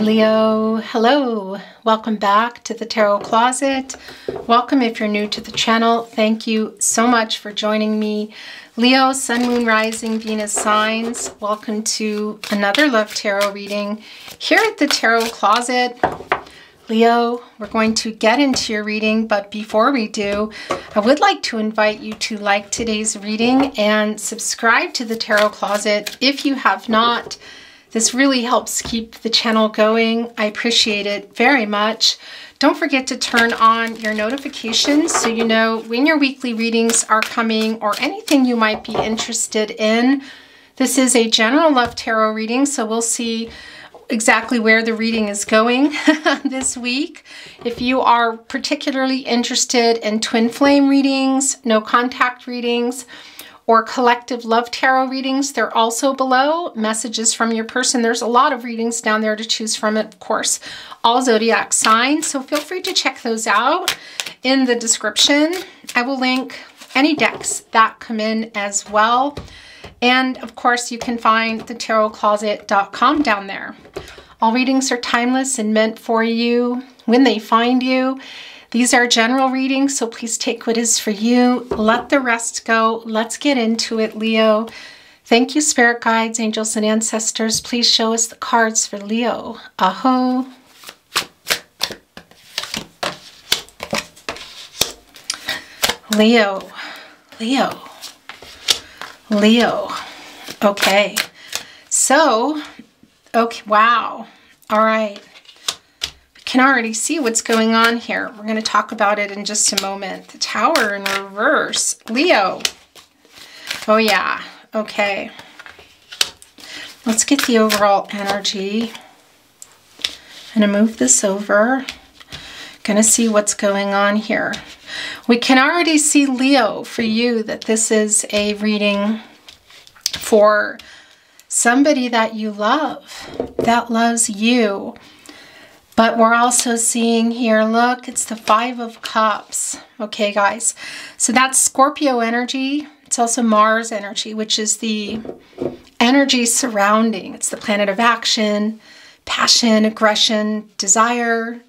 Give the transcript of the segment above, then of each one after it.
Leo, hello. Welcome back to the Tarot Closet. Welcome if you're new to the channel. Thank you so much for joining me. Leo, Sun, Moon, Rising, Venus signs. Welcome to another Love Tarot reading here at the Tarot Closet. Leo, we're going to get into your reading, but before we do, I would like to invite you to like today's reading and subscribe to the Tarot Closet if you have not. This really helps keep the channel going. I appreciate it very much. Don't forget to turn on your notifications so you know when your weekly readings are coming or anything you might be interested in. This is a general love tarot reading, so we'll see exactly where the reading is going this week. If you are particularly interested in twin flame readings, no contact readings, or collective love tarot readings, they're also below. Messages from your person. There's a lot of readings down there to choose from, of course, all zodiac signs. So feel free to check those out in the description. I will link any decks that come in as well. And of course, you can find the tarotcloset.com down there. All readings are timeless and meant for you when they find you. These are general readings, so please take what is for you. Let the rest go. Let's get into it, Leo. Thank you, spirit guides, angels, and ancestors. Please show us the cards for Leo. Aho. Leo. Leo. Leo. Okay. So, okay, wow. All right. Can already see what's going on here. We're going to talk about it in just a moment. The Tower in reverse. Leo. Oh yeah. Okay. Let's get the overall energy. I'm going to move this over. Going to see what's going on here. We can already see, Leo, for you, that this is a reading for somebody that you love, that loves you. But we're also seeing here, look, it's the Five of Cups. Okay, guys. So that's Scorpio energy. It's also Mars energy, which is the energy surrounding. It's the planet of action, passion, aggression, desire,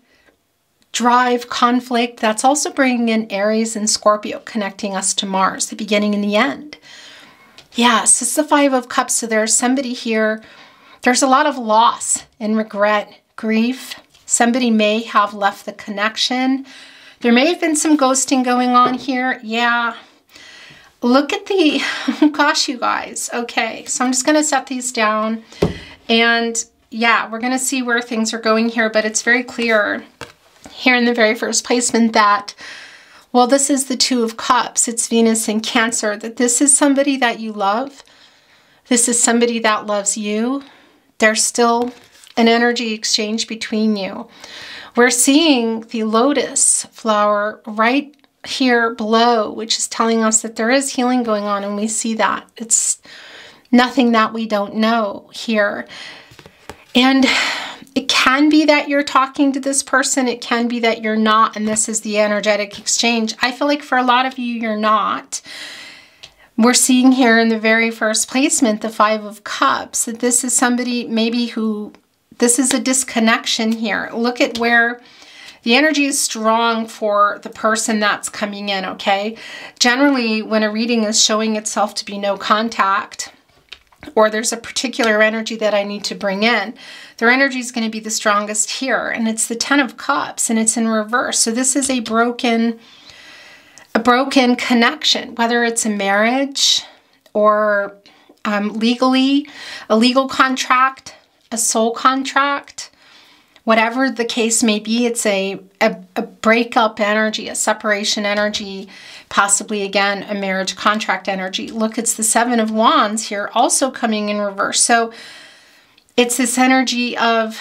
drive, conflict. That's also bringing in Aries and Scorpio, connecting us to Mars, the beginning and the end. Yes, it's the Five of Cups. So there's somebody here. There's a lot of loss and regret, grief. Somebody may have left the connection. There may have been some ghosting going on here. Yeah. Look at the, gosh, you guys. Okay, so I'm just going to set these down. And yeah, we're going to see where things are going here. But it's very clear here in the very first placement that, well, this is the Two of Cups. It's Venus in Cancer. That this is somebody that you love. This is somebody that loves you. There's still an energy exchange between you. We're seeing the lotus flower right here below, which is telling us that there is healing going on, and we see that. It's nothing that we don't know here. And it can be that you're talking to this person. It can be that you're not, and this is the energetic exchange. I feel like for a lot of you, you're not. We're seeing here in the very first placement, the Five of Cups, that this is somebody maybe who, this is a disconnection here. Look at where the energy is strong for the person that's coming in, okay? Generally, when a reading is showing itself to be no contact, or there's a particular energy that I need to bring in, their energy is going to be the strongest here. And it's the Ten of Cups, and it's in reverse. So this is a broken connection, whether it's a marriage or legally, a legal contract, a soul contract, whatever the case may be. It's a breakup energy, a separation energy, possibly again a marriage contract energy. Look, it's the Seven of Wands here also coming in reverse. So it's this energy of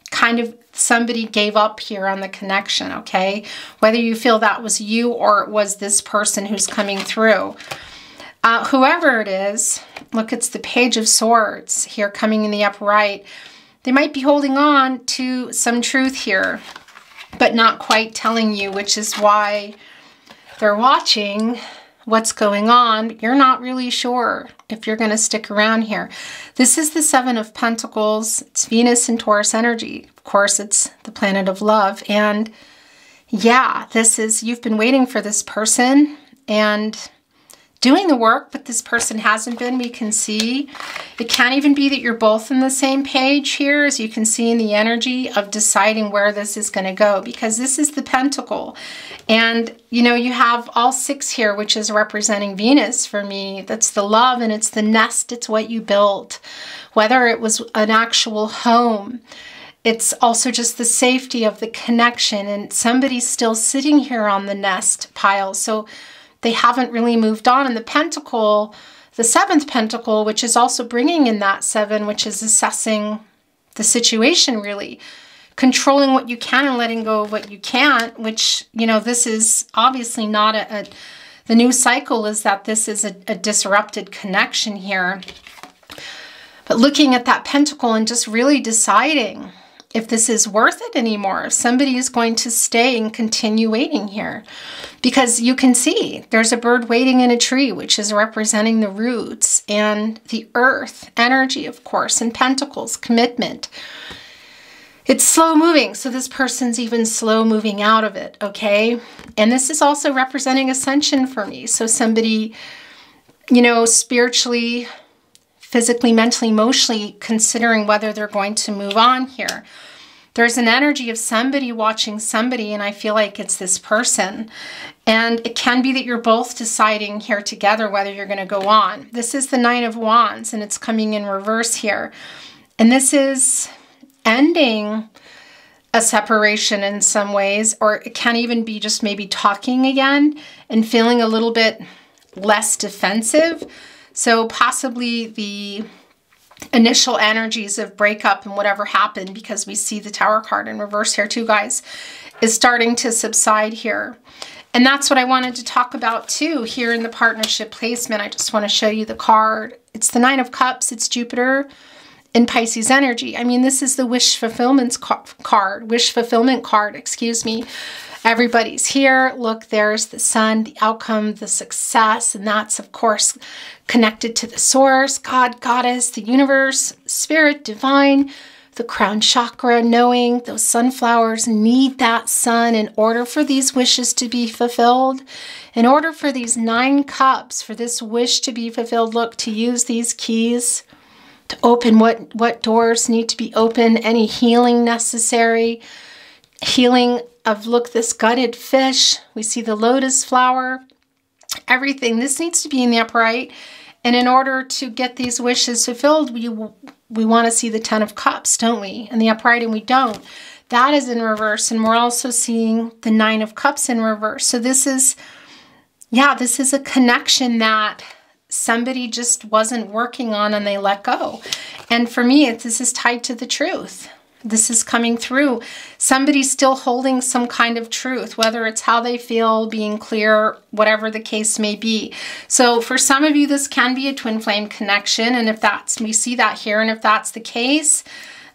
kind of somebody gave up here on the connection, okay? Whether you feel that was you or it was this person who's coming through. Whoever it is, look, it's the Page of Swords here coming in the upper right. They might be holding on to some truth here, but not quite telling you, which is why they're watching what's going on, but you're not really sure if you're going to stick around here. This is the Seven of Pentacles. It's Venus and Taurus energy. Of course, it's the planet of love. And yeah, this is, you've been waiting for this person and doing the work, but this person hasn't been. We can see it can't even be that you're both on the same page here, as you can see in the energy of deciding where this is going to go, because this is the Pentacle. And you know, you have all six here, which is representing Venus for me. That's the love, and it's the nest. It's what you built, whether it was an actual home. It's also just the safety of the connection, and somebody's still sitting here on the nest pile. So they haven't really moved on. And the Pentacle, the seventh Pentacle, which is also bringing in that seven, which is assessing the situation, really controlling what you can and letting go of what you can't, which, you know, this is obviously not the new cycle is that this is a disrupted connection here. But looking at that Pentacle and just really deciding if this is worth it anymore, if somebody is going to stay and continue waiting here. Because you can see there's a bird waiting in a tree, which is representing the roots and the earth energy, of course, and pentacles, commitment. It's slow moving, so this person's even slow moving out of it, okay? And this is also representing ascension for me. So somebody, you know, spiritually, physically, mentally, emotionally considering whether they're going to move on here. There's an energy of somebody watching somebody, and I feel like it's this person. And it can be that you're both deciding here together whether you're going to go on. This is the Nine of Wands, and it's coming in reverse here. And this is ending a separation in some ways, or it can even be just maybe talking again and feeling a little bit less defensive. So possibly the initial energies of breakup and whatever happened, because we see the Tower card in reverse here too, guys, is starting to subside here. And that's what I wanted to talk about too here in the partnership placement. I just want to show you the card. It's the Nine of Cups. It's Jupiter in Pisces energy. I mean, this is the wish fulfillment card, excuse me. Everybody's here. Look, there's the sun, the outcome, the success, and that's, of course, connected to the source, God, Goddess, the universe, spirit, divine, the crown chakra, knowing those sunflowers need that sun in order for these wishes to be fulfilled. In order for these 9 cups, for this wish to be fulfilled, look, to use these keys to open what doors need to be open, any healing necessary, healing of, look, this gutted fish. We see the lotus flower, everything. This needs to be in the upright. And in order to get these wishes fulfilled, we want to see the 10 of Cups, don't we? In the upright, and we don't. That is in reverse. And we're also seeing the 9 of Cups in reverse. So this is, yeah, this is a connection that somebody just wasn't working on and they let go. And for me, this is tied to the truth. This is coming through. Somebody's still holding some kind of truth, whether it's how they feel, being clear, whatever the case may be. So for some of you, this can be a twin flame connection. And if that's, we see that here. And if that's the case,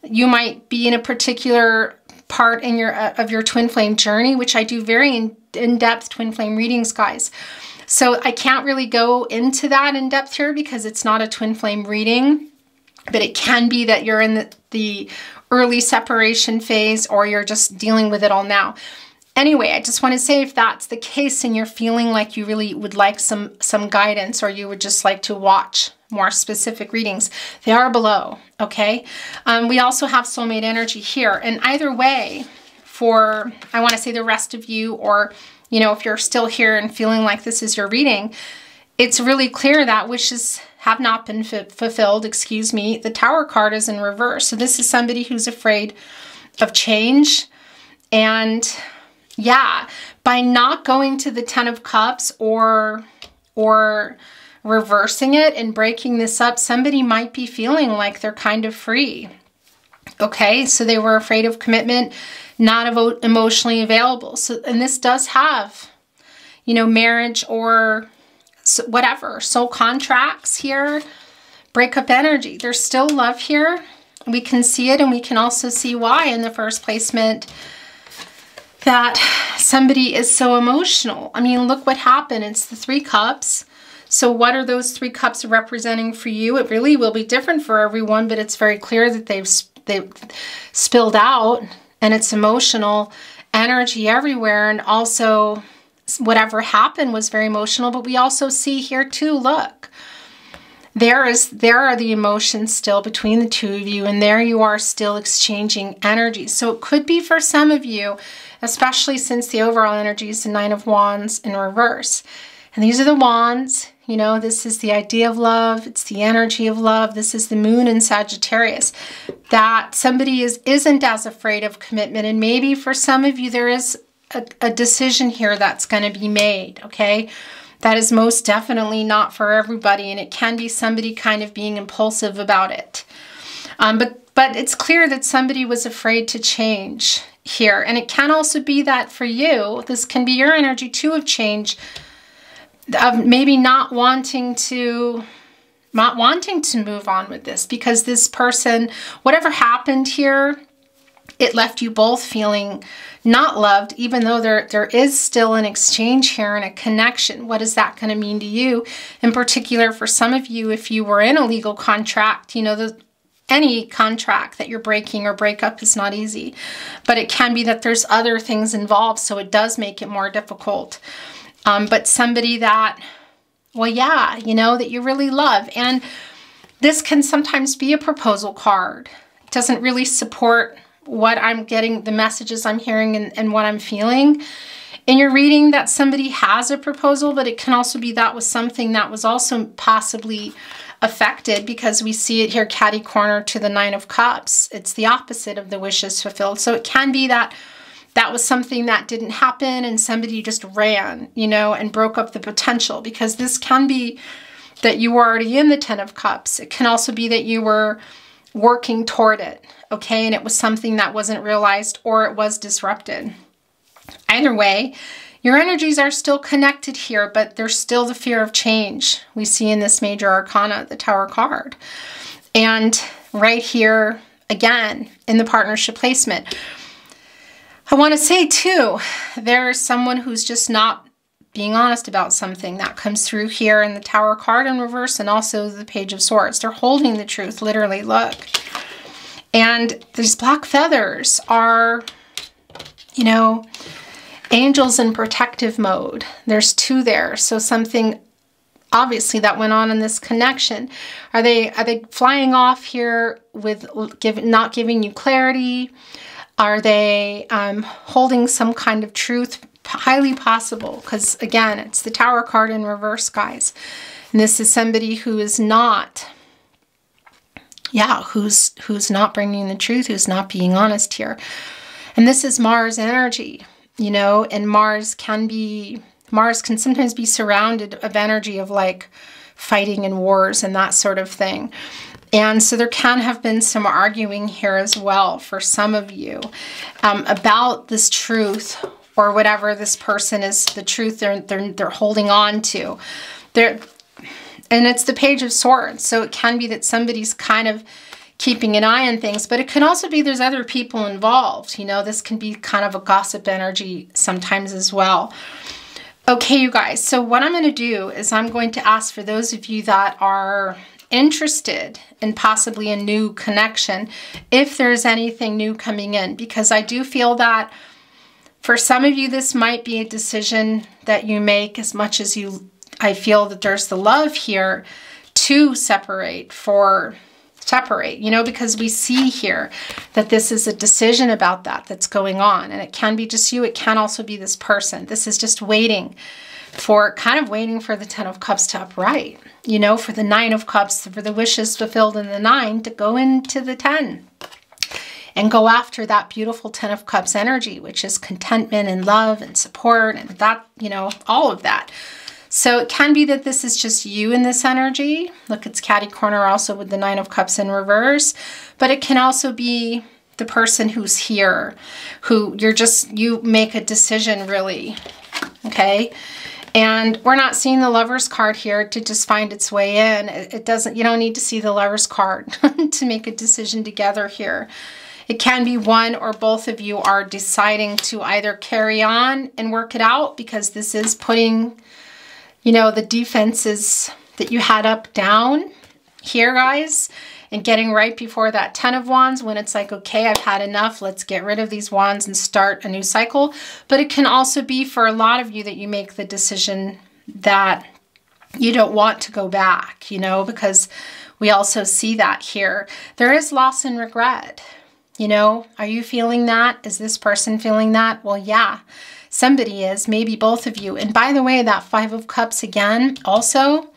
you might be in a particular part in your twin flame journey, which I do very in-depth twin flame readings, guys. So I can't really go into that in depth here because it's not a twin flame reading, but it can be that you're in the early separation phase, or you're just dealing with it all now. Anyway, I just want to say, if that's the case and you're feeling like you really would like some guidance, or you would just like to watch more specific readings, they are below, okay? We also have soulmate energy here. And either way, for, I want to say the rest of you, or, you know, if you're still here and feeling like this is your reading, it's really clear that wishes have not been fulfilled, excuse me. The Tower card is in reverse. So this is somebody who's afraid of change. And yeah, by not going to the 10 of Cups or reversing it and breaking this up, somebody might be feeling like they're kind of free. Okay, so they were afraid of commitment, not emotionally available. So, and this does have, you know, marriage or whatever, soul contracts here, breakup energy. There's still love here. We can see it, and we can also see why in the first placement. that somebody is so emotional. I mean, look what happened. It's the 3 cups. So what are those 3 cups representing for you? It really will be different for everyone, but it's very clear that they've spilled out, and it's emotional energy everywhere. And also whatever happened was very emotional, but we also see here too, look, there are the emotions still between the two of you, and there you are still exchanging energy. So it could be for some of you, especially since the overall energy is the 9 of Wands in reverse. And these are the wands, you know, this is the idea of love. It's the energy of love. This is the moon in Sagittarius. That somebody isn't as afraid of commitment. And maybe for some of you, there is a decision here that's going to be made, okay? That is most definitely not for everybody. And it can be somebody kind of being impulsive about it. But it's clear that somebody was afraid to change here. And it can also be that for you, this can be your energy too of change, of maybe not wanting to move on with this, because this person, whatever happened here, it left you both feeling not loved, even though there is still an exchange here and a connection. What is that going to mean to you? In particular, for some of you, if you were in a legal contract, you know, any contract that you're breaking or breakup is not easy, but it can be that there's other things involved, so it does make it more difficult. But somebody that, well, yeah, you know, that you really love. And this can sometimes be a proposal card. It doesn't really support what I'm getting, the messages I'm hearing and what I'm feeling. In your reading, that somebody has a proposal, but it can also be that was something that was also possibly affected, because we see it here catty corner to the 9 of Cups. It's the opposite of the wishes fulfilled. So it can be that that was something that didn't happen and somebody just ran, you know, and broke up the potential, because this can be that you were already in the 10 of Cups. It can also be that you were working toward it, okay, and it was something that wasn't realized or it was disrupted. Either way, your energies are still connected here, but there's still the fear of change we see in this major arcana, the Tower card. And right here, again, in the partnership placement, I want to say too, there's someone who's just not being honest about something. That comes through here in the Tower card in reverse, and also the Page of Swords. They're holding the truth, literally, look. And these black feathers are, you know, angels in protective mode. There's 2 there. So something obviously that went on in this connection. Are they flying off here with not giving you clarity? Are they holding some kind of truth? Highly possible, because again, it's the Tower card in reverse, guys. And this is somebody who is not, yeah, who's not bringing the truth, who's not being honest here. And this is Mars energy, you know, and Mars can sometimes be surrounded of energy of like fighting and wars and that sort of thing. And so there can have been some arguing here as well for some of you about this truth, or whatever this person is, the truth they're holding on to. And it's the Page of Swords, so it can be that somebody's kind of keeping an eye on things, but it can also be there's other people involved. You know, this can be kind of a gossip energy sometimes as well. Okay, you guys, so what I'm going to do is I'm going to ask for those of you that are interested in possibly a new connection, if there's anything new coming in, because I do feel that for some of you, this might be a decision that you make, as much as I feel that there's the love here to separate, you know, because we see here that this is a decision about that's going on. And it can be just you. It can also be this person. This is just waiting for the 10 of Cups to upright, you know, for the 9 of Cups, for the wishes fulfilled in the 9 to go into the 10. And go after that beautiful 10 of Cups energy, which is contentment and love and support and that, you know, all of that. So it can be that this is just you in this energy. Look, it's catty corner also with the 9 of Cups in reverse. But it can also be the person who's here, who you make a decision really, okay? And we're not seeing the Lover's card here to just find its way in. You don't need to see the Lover's card to make a decision together here. It can be one or both of you are deciding to either carry on and work it out, because this is putting, you know, the defenses that you had up down here, guys, and getting right before that 10 of Wands, when it's like, okay, I've had enough. Let's get rid of these wands and start a new cycle. But it can also be for a lot of you that you make the decision that you don't want to go back, you know, because we also see that here. There is loss and regret. You know, are you feeling that? Is this person feeling that? Well, yeah, somebody is, maybe both of you. And by the way, that 5 of Cups again, also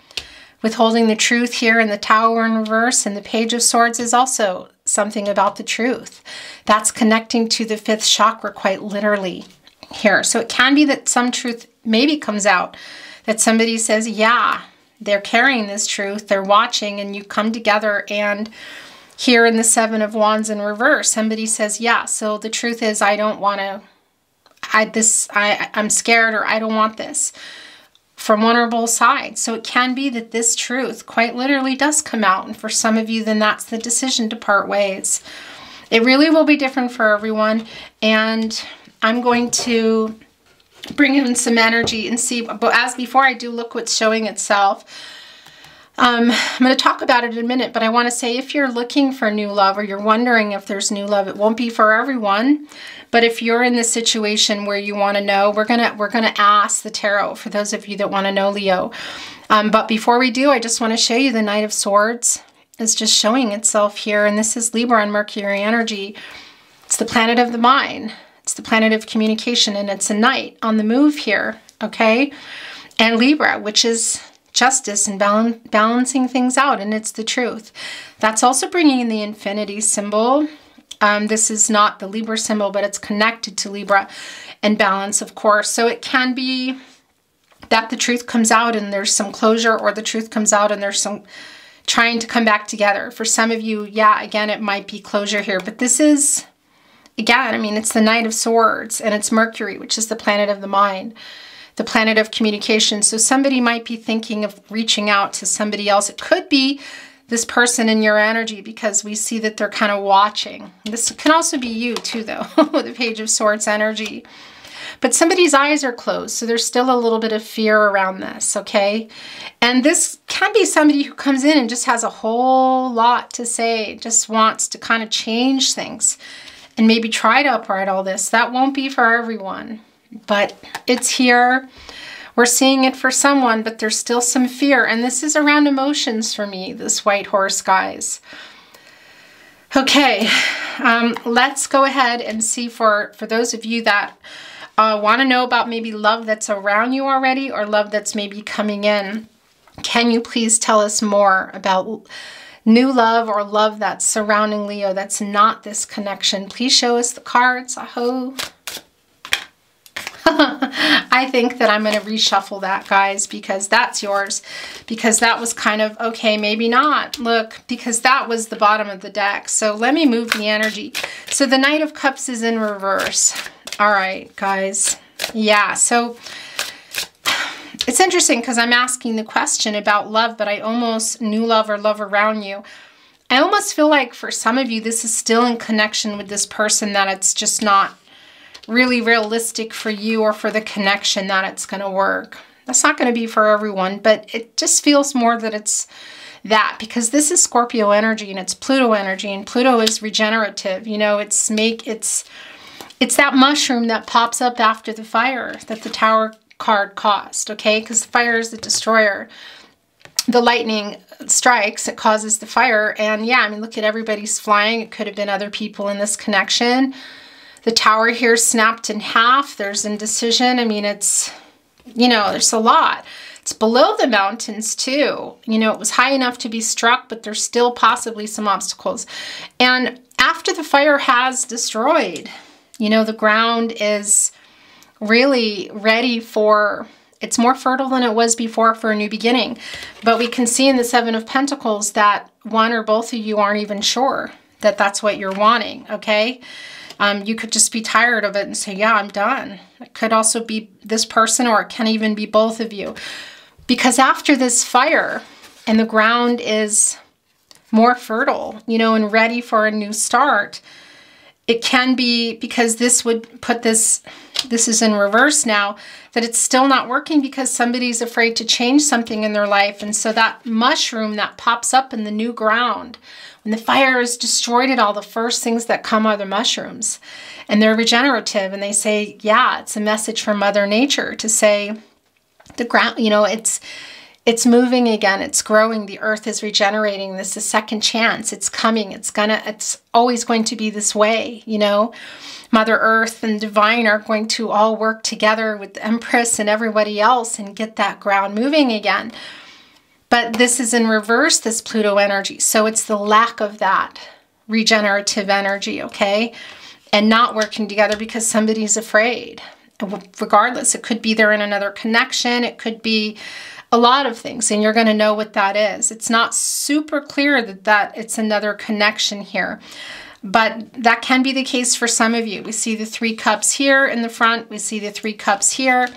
withholding the truth here in the Tower in reverse, and the Page of Swords is also something about the truth. That's connecting to the 5th chakra quite literally here. So it can be that some truth maybe comes out, that somebody says, yeah, they're carrying this truth, they're watching, and you come together. And here in the 7 of Wands in reverse, somebody says, yeah, so the truth is I don't want to, I'm scared, or I don't want this, from one or both sides. So it can be that this truth quite literally does come out. And for some of you, then that's the decision to part ways. It really will be different for everyone. And I'm going to bring in some energy and see, but as before I do, look what's showing itself. I'm going to talk about it in a minute, but I want to say, if you're looking for new love, or you're wondering if there's new love, it won't be for everyone. But if you're in the situation where you want to know, we're gonna ask the tarot for those of you that want to know, Leo. But before we do, I just want to show you the Knight of Swords is just showing itself here, and this is Libra and Mercury energy. It's the planet of the mind. It's the planet of communication, and it's a knight on the move here, okay? And Libra, which is justice and balancing things out, and it's the truth. That's also bringing in the infinity symbol. This is not the Libra symbol, but it's connected to Libra and balance, of course. So it can be that the truth comes out and there's some closure, or the truth comes out and there's some trying to come back together. For some of you, yeah, again, it might be closure here, but this is, again, I mean, it's the Knight of Swords, and it's Mercury, which is the planet of the mind, the planet of communication. So somebody might be thinking of reaching out to somebody else. It could be this person in your energy, because we see that they're kind of watching. This can also be you too, though, with the Page of Swords energy. But somebody's eyes are closed, so there's still a little bit of fear around this, okay? And this can be somebody who comes in and just has a whole lot to say, just wants to kind of change things and maybe try to upright all this. That won't be for everyone, but it's here. We're seeing it for someone, but there's still some fear. And this is around emotions for me, this white horse, guys. Okay, let's go ahead and see for those of you that want to know about maybe love that's around you already, or love that's maybe coming in. Can you please tell us more about new love, or love that's surrounding Leo that's not this connection? Please show us the cards. Aho. I think that I'm going to reshuffle that, guys, because that's yours. Because that was kind of, okay, maybe not. Look, because that was the bottom of the deck. So let me move the energy. So the Knight of Cups is in reverse. All right, guys. Yeah, so it's interesting because I'm asking the question about love, but I almost, new love or love around you. I almost feel like for some of you, this is still in connection with this person, that it's just not really realistic for you, or for the connection that it's going to work. That's not going to be for everyone, but it just feels more that it's that, because this is Scorpio energy and it's Pluto energy, and Pluto is regenerative. You know, it's that mushroom that pops up after the fire that the Tower card caused, okay? Because the fire is the destroyer. The lightning strikes, it causes the fire, and yeah, I mean, look at everybody's flying. It could have been other people in this connection. The Tower here snapped in half. There's indecision. I mean, it's, you know, there's a lot. It's below the mountains too. You know, it was high enough to be struck, but there's still possibly some obstacles. And after the fire has destroyed, you know, the ground is really ready for, it's more fertile than it was before for a new beginning. But we can see in the Seven of Pentacles that one or both of you aren't even sure that that's what you're wanting, okay? You could just be tired of it and say, yeah, I'm done. It could also be this person, or it can even be both of you. Because after this fire, and the ground is more fertile, you know, and ready for a new start, it can be because this would put this is in reverse now, that it's still not working because somebody's afraid to change something in their life. And so that mushroom that pops up in the new ground, when the fire has destroyed it all, the first things that come are the mushrooms. And they're regenerative. And they say, yeah, it's a message from Mother Nature to say the ground, you know, it's moving again. It's growing. The earth is regenerating. This is a second chance. It's coming. It's always going to be this way, you know. Mother Earth and Divine are going to all work together with the Empress and everybody else and get that ground moving again. But this is in reverse, this Pluto energy. So it's the lack of that regenerative energy, okay? And not working together because somebody's afraid. Regardless, it could be they're in another connection. It could be a lot of things, and you're going to know what that is. It's not super clear that it's another connection here. But that can be the case for some of you. We see the 3 cups here in the front. We see the 3 cups here.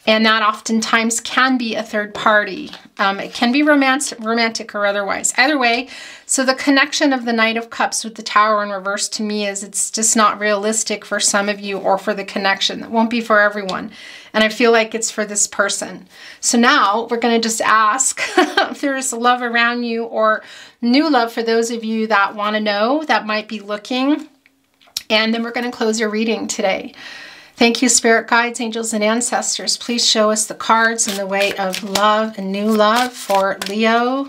And that oftentimes can be a third party. It can be romantic or otherwise. Either way, so the connection of the Knight of Cups with the Tower in reverse to me is it's just not realistic for some of you or for the connection. It won't be for everyone. And I feel like it's for this person. So now we're going to just ask if there's love around you or new love for those of you that want to know, that might be looking. And then we're going to close your reading today. Thank you, spirit guides, angels, and ancestors. Please show us the cards in the way of love and new love for Leo.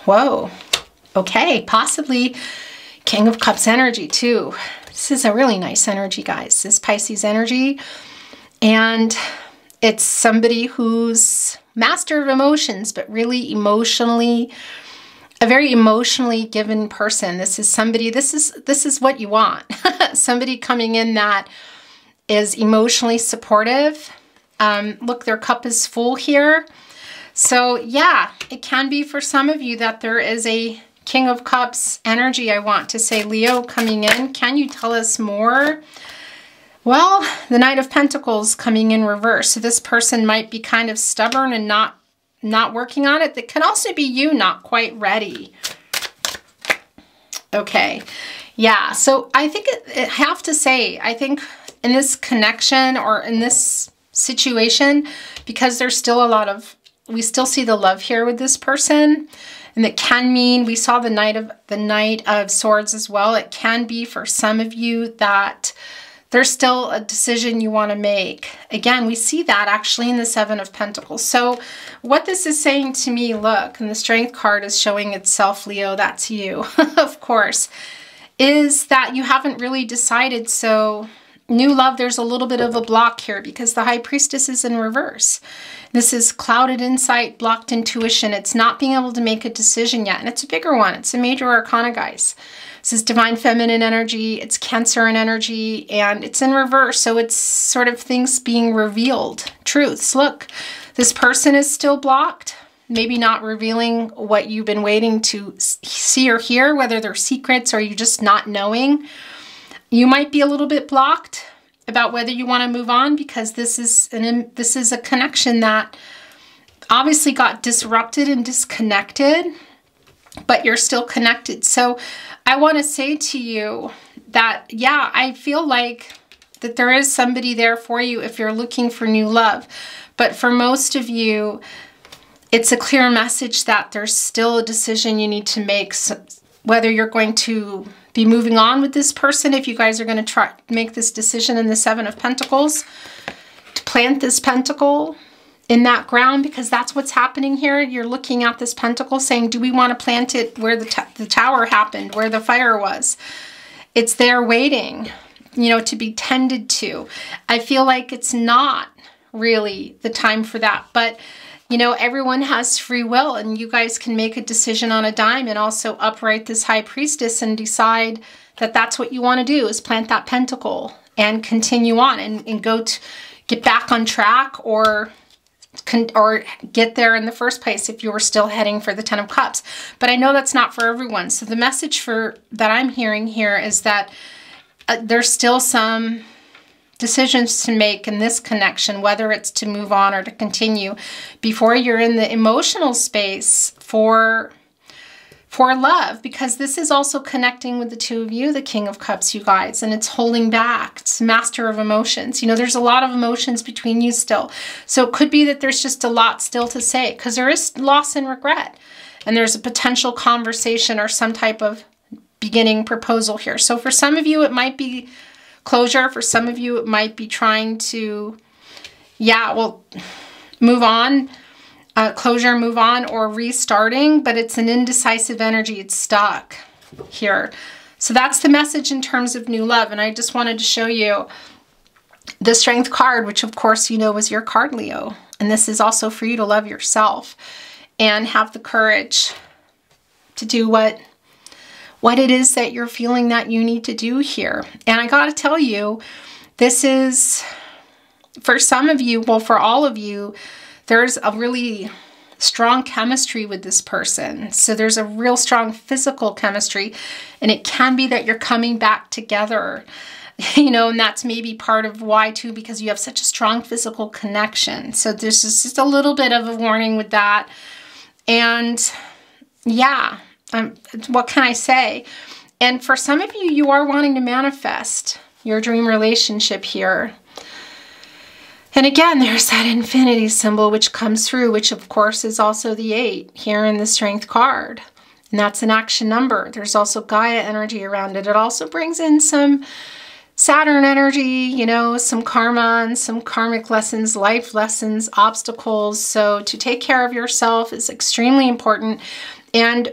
Whoa. Okay, possibly King of Cups energy too. This is a really nice energy, guys. This is Pisces energy. And it's somebody who's master of emotions, but really emotionally, a very emotionally given person. This is somebody, this is what you want. Somebody coming in that is emotionally supportive. Look, their cup is full here. So yeah, it can be for some of you that there is a King of Cups energy. I want to say Leo coming in. Can you tell us more? Well, the Knight of Pentacles coming in reverse. So this person might be kind of stubborn and not working on it. That can also be you not quite ready. Okay. Yeah. So I think I have to say, I think in this connection or in this situation, because there's still a lot of, we still see the love here with this person. And that can mean, we saw the Knight of Swords as well. It can be for some of you that there's still a decision you want to make. Again, we see that actually in the Seven of Pentacles. So what this is saying to me, look, and the Strength card is showing itself, Leo, that's you, of course, is that you haven't really decided. So new love, there's a little bit of a block here because the High Priestess is in reverse. This is clouded insight, blocked intuition. It's not being able to make a decision yet. And it's a bigger one. It's a major arcana, guys. This is divine feminine energy. It's Cancer energy, and it's in reverse. So it's sort of things being revealed. Truths. Look, this person is still blocked. Maybe not revealing what you've been waiting to see or hear, whether they're secrets or you're just not knowing. You might be a little bit blocked about whether you want to move on because this is a connection that obviously got disrupted and disconnected, but you're still connected. So I want to say to you that, yeah, I feel like that there is somebody there for you if you're looking for new love. But for most of you, it's a clear message that there's still a decision you need to make, so whether you're going to be moving on with this person, if you guys are going to try make this decision in the Seven of Pentacles, to plant this pentacle in that ground, because that's what's happening here. You're looking at this pentacle saying, do we want to plant it where the tower happened, where the fire was? It's there waiting, you know, to be tended to. I feel like it's not really the time for that, but you know, everyone has free will, and you guys can make a decision on a dime and also upright this High Priestess and decide that that's what you want to do, is plant that pentacle and continue on and go to get back on track or get there in the first place if you were still heading for the Ten of Cups. But I know that's not for everyone. So the message that I'm hearing here is that there's still some decisions to make in this connection, whether it's to move on or to continue, before you're in the emotional space for for love, because this is also connecting with the two of you, the King of Cups, you guys, and it's holding back. It's master of emotions. You know, there's a lot of emotions between you still. So it could be that there's just a lot still to say, because there is loss and regret. And there's a potential conversation or some type of beginning proposal here. So for some of you, it might be closure. For some of you, it might be trying to, move on. Closure, move on, or restarting, but it's an indecisive energy. It's stuck here. So that's the message in terms of new love. And I just wanted to show you the Strength card, which of course you know was your card, Leo. And this is also for you to love yourself and have the courage to do what it is that you're feeling that you need to do here. And I got to tell you, this is, for some of you, well, for all of you, there's a really strong chemistry with this person. So there's a real strong physical chemistry, and it can be that you're coming back together, you know, and that's maybe part of why too, because you have such a strong physical connection. So there's just a little bit of a warning with that. And yeah, what can I say? And for some of you, you are wanting to manifest your dream relationship here. And again, there's that infinity symbol which comes through, which of course is also the 8 here in the Strength card. And that's an action number. There's also Gaia energy around it. It also brings in some Saturn energy, you know, some karma and some karmic lessons, life lessons, obstacles. So to take care of yourself is extremely important. And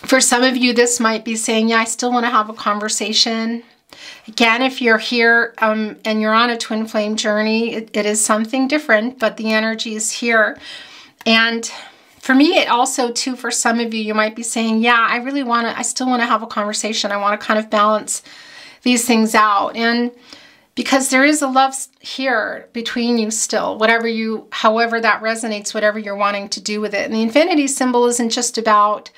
for some of you, this might be saying, yeah, I still want to have a conversation. Again, if you're here and you're on a twin flame journey, it is something different, but the energy is here. And for me, it also too, for some of you, you might be saying, yeah, I still want to have a conversation. I want to kind of balance these things out. And because there is a love here between you still, however that resonates, whatever you're wanting to do with it. And the infinity symbol isn't just about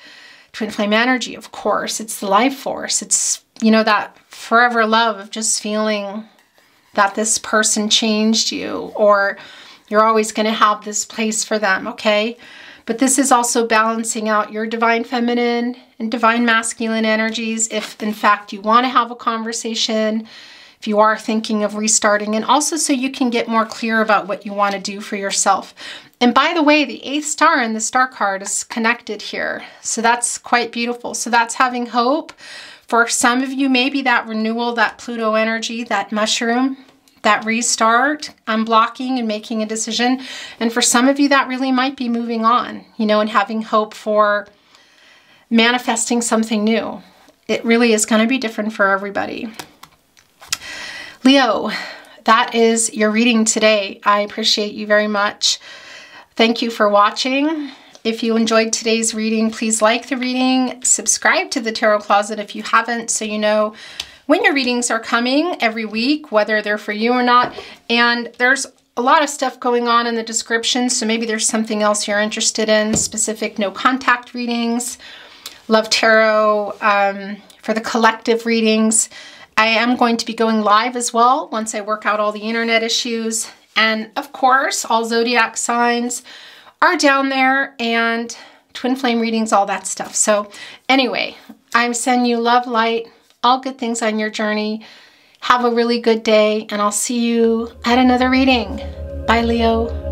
twin flame energy, of course. It's the life force. It's, you know, that forever love of just feeling that this person changed you, or you're always going to have this place for them, okay? But this is also balancing out your divine feminine and divine masculine energies if, in fact, you want to have a conversation, if you are thinking of restarting, and also so you can get more clear about what you want to do for yourself. And by the way, the 8th star in the star card is connected here. So that's quite beautiful. So that's having hope. For some of you, maybe that renewal, that Pluto energy, that mushroom, that restart, unblocking and making a decision. And for some of you, that really might be moving on, you know, and having hope for manifesting something new. It really is going to be different for everybody. Leo, that is your reading today. I appreciate you very much. Thank you for watching. If you enjoyed today's reading, please like the reading, subscribe to the Tarot Closet if you haven't, so you know when your readings are coming every week, whether they're for you or not. And there's a lot of stuff going on in the description, so maybe there's something else you're interested in, specific no contact readings, Love Tarot, for the collective readings. I am going to be going live as well once I work out all the internet issues. And of course, all zodiac signs are down there, and twin flame readings, all that stuff. So anyway, I'm sending you love, light, all good things on your journey. Have a really good day, and I'll see you at another reading. Bye, Leo.